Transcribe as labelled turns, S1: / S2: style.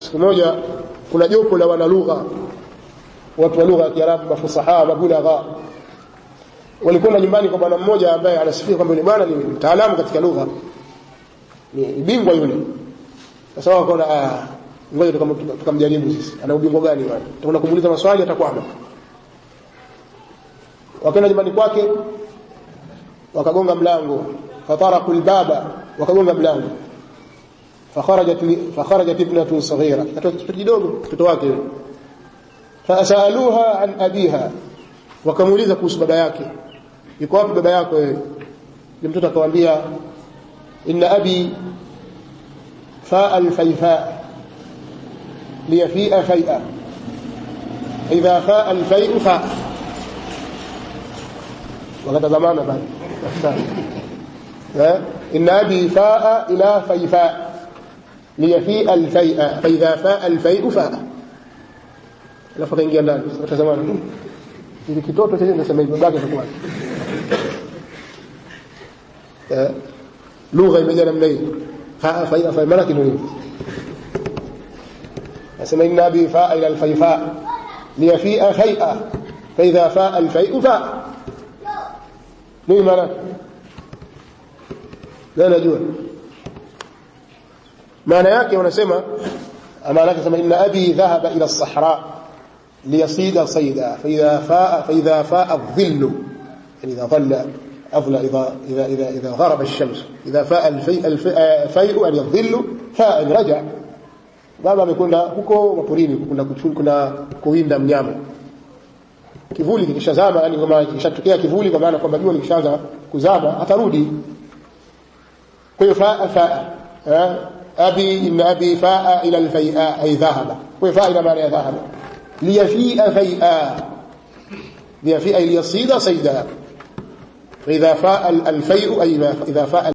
S1: siku moja kuna jopo la wana lugha, watu wa lugha ya Kiarabu, mafusaha, mabulagha, walikwenda nyumbani kwa bwana mmoja ambaye anasifia kwamba yule bwana ni mtaalamu katika lugha, ni bingwa yule. Sasa wakaona ngoja tukamjaribu sisi, ana ubingwa gani bwana, tutakwenda kumuuliza maswali atakwama. Wakaenda nyumbani kwake, wakagonga mlango, fataraku albaba, wakagonga mlango. fakharajat ibnatun saghira, katoto kidogo, mtoto wake. Fasaluha an abiha, wakamuuliza kuhusu baba yake, yuko wapi baba yako wewe? Yule mtoto akamwambia, inna abi faa alfaifa liyafia fai'a, idha faa alfai'u fa. wakatazamana bali inna abi faa ila faifa liyafia alfai'a, fa idha faa alfai'u fa. Alafu kaingia ndani, watazamana, ili kitoto chenye nasema hivyo babake atakuwa lugha imejaa namna hiyo. Fai'a fa malaki nini, nasema inna abi faa ila alfaifa liyafia fai'a, fa idha faa alfai'u fa. nini maana? la najua maana yake. wanasema maana yake sema inna abi dhahaba ila as-sahra liyasida sayda fa idha faa adh-dhillu, yani idha dhalla أظلى إذا غرب الشمس، إذا فاء الفيء يعني الظل فاء رجع. baba amekwenda huko maporini, kuna kuwinda mnyama, kivuli kikishazama, yani kama kishatokea kivuli, kwa maana kwamba jua likishaanza kuzama atarudi. kwa hiyo faa abi, inna abi faa ila alfai'a ay dhahaba. kwa hiyo faa ila maana ya dhahaba, liyafia fai'a, liyafia liyasida sayda. فإذا فاء الفيء أي إذا فاء